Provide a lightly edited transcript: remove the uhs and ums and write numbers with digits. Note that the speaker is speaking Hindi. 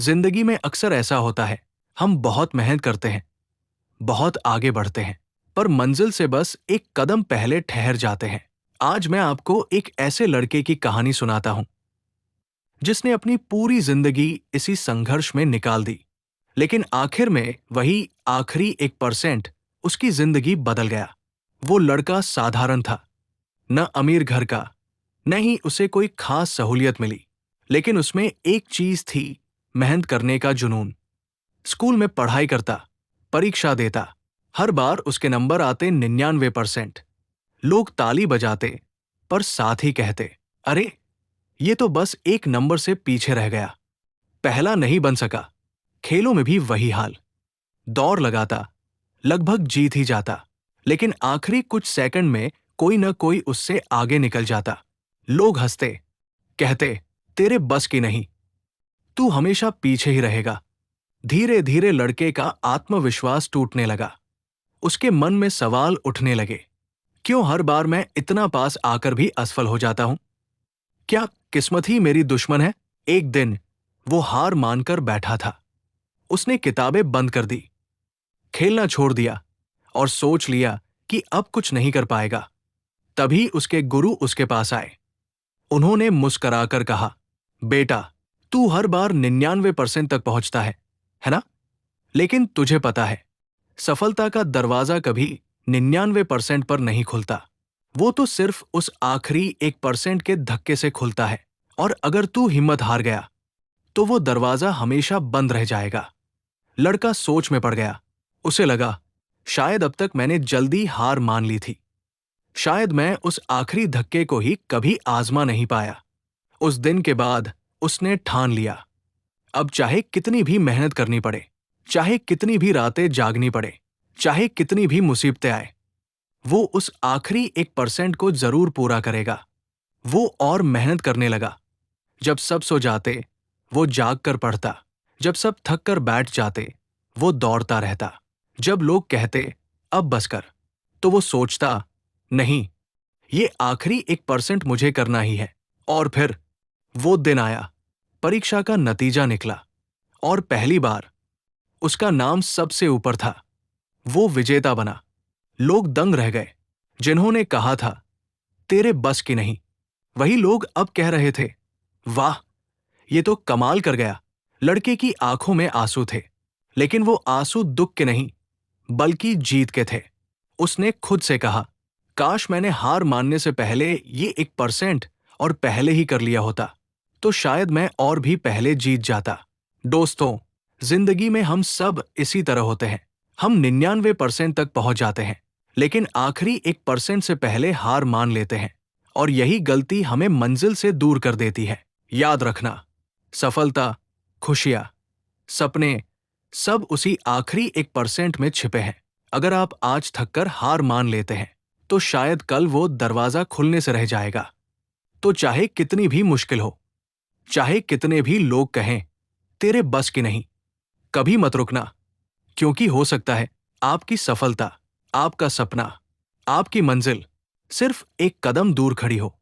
जिंदगी में अक्सर ऐसा होता है, हम बहुत मेहनत करते हैं, बहुत आगे बढ़ते हैं, पर मंजिल से बस एक कदम पहले ठहर जाते हैं। आज मैं आपको एक ऐसे लड़के की कहानी सुनाता हूं, जिसने अपनी पूरी जिंदगी इसी संघर्ष में निकाल दी, लेकिन आखिर में वही आखिरी 1% उसकी जिंदगी बदल गया। वो लड़का साधारण था, न अमीर घर का, न ही उसे कोई खास सहूलियत मिली, लेकिन उसमें एक चीज थी, मेहनत करने का जुनून। स्कूल में पढ़ाई करता, परीक्षा देता, हर बार उसके नंबर आते 99%। लोग ताली बजाते, पर साथ ही कहते, अरे ये तो बस एक नंबर से पीछे रह गया, पहला नहीं बन सका। खेलों में भी वही हाल, दौड़ लगाता, लगभग जीत ही जाता, लेकिन आखिरी कुछ सेकंड में कोई न कोई उससे आगे निकल जाता। लोग हंसते, कहते, तेरे बस की नहीं, तू हमेशा पीछे ही रहेगा। धीरे धीरे लड़के का आत्मविश्वास टूटने लगा। उसके मन में सवाल उठने लगे, क्यों हर बार मैं इतना पास आकर भी असफल हो जाता हूं? क्या किस्मत ही मेरी दुश्मन है? एक दिन वो हार मानकर बैठा था। उसने किताबें बंद कर दी, खेलना छोड़ दिया और सोच लिया कि अब कुछ नहीं कर पाएगा। तभी उसके गुरु उसके पास आए। उन्होंने मुस्कराकर कहा, बेटा, तू हर बार 99% तक पहुंचता है ना? लेकिन तुझे पता है, सफलता का दरवाजा कभी 99% पर नहीं खुलता। वो तो सिर्फ उस आखिरी 1% के धक्के से खुलता है, और अगर तू हिम्मत हार गया, तो वो दरवाजा हमेशा बंद रह जाएगा। लड़का सोच में पड़ गया। उसे लगा, शायद अब तक मैंने जल्दी हार मान ली थी। शायद मैं उस आखिरी धक्के को ही कभी आजमा नहीं पाया। उस दिन के बाद उसने ठान लिया, अब चाहे कितनी भी मेहनत करनी पड़े, चाहे कितनी भी रातें जागनी पड़े, चाहे कितनी भी मुसीबतें आए, वो उस आखिरी 1% को जरूर पूरा करेगा। वो और मेहनत करने लगा। जब सब सो जाते, वो जाग कर पढ़ता। जब सब थक कर बैठ जाते, वो दौड़ता रहता। जब लोग कहते, अब बस कर, तो वो सोचता, नहीं, ये आखिरी 1% मुझे करना ही है। और फिर वो दिन आया, परीक्षा का नतीजा निकला, और पहली बार उसका नाम सबसे ऊपर था। वो विजेता बना। लोग दंग रह गए। जिन्होंने कहा था, तेरे बस की नहीं, वही लोग अब कह रहे थे, वाह, ये तो कमाल कर गया। लड़के की आंखों में आंसू थे, लेकिन वो आंसू दुख के नहीं, बल्कि जीत के थे। उसने खुद से कहा, काश मैंने हार मानने से पहले ये 1% और पहले ही कर लिया होता, तो शायद मैं और भी पहले जीत जाता। दोस्तों, जिंदगी में हम सब इसी तरह होते हैं। हम 99% तक पहुंच जाते हैं, लेकिन आखिरी 1% से पहले हार मान लेते हैं, और यही गलती हमें मंजिल से दूर कर देती है। याद रखना, सफलता, खुशियां, सपने, सब उसी आखिरी 1% में छिपे हैं। अगर आप आज थककर हार मान लेते हैं, तो शायद कल वो दरवाजा खुलने से रह जाएगा। तो चाहे कितनी भी मुश्किल हो, चाहे कितने भी लोग कहें, तेरे बस की नहीं, कभी मत रुकना, क्योंकि हो सकता है आपकी सफलता, आपका सपना, आपकी मंजिल सिर्फ एक कदम दूर खड़ी हो।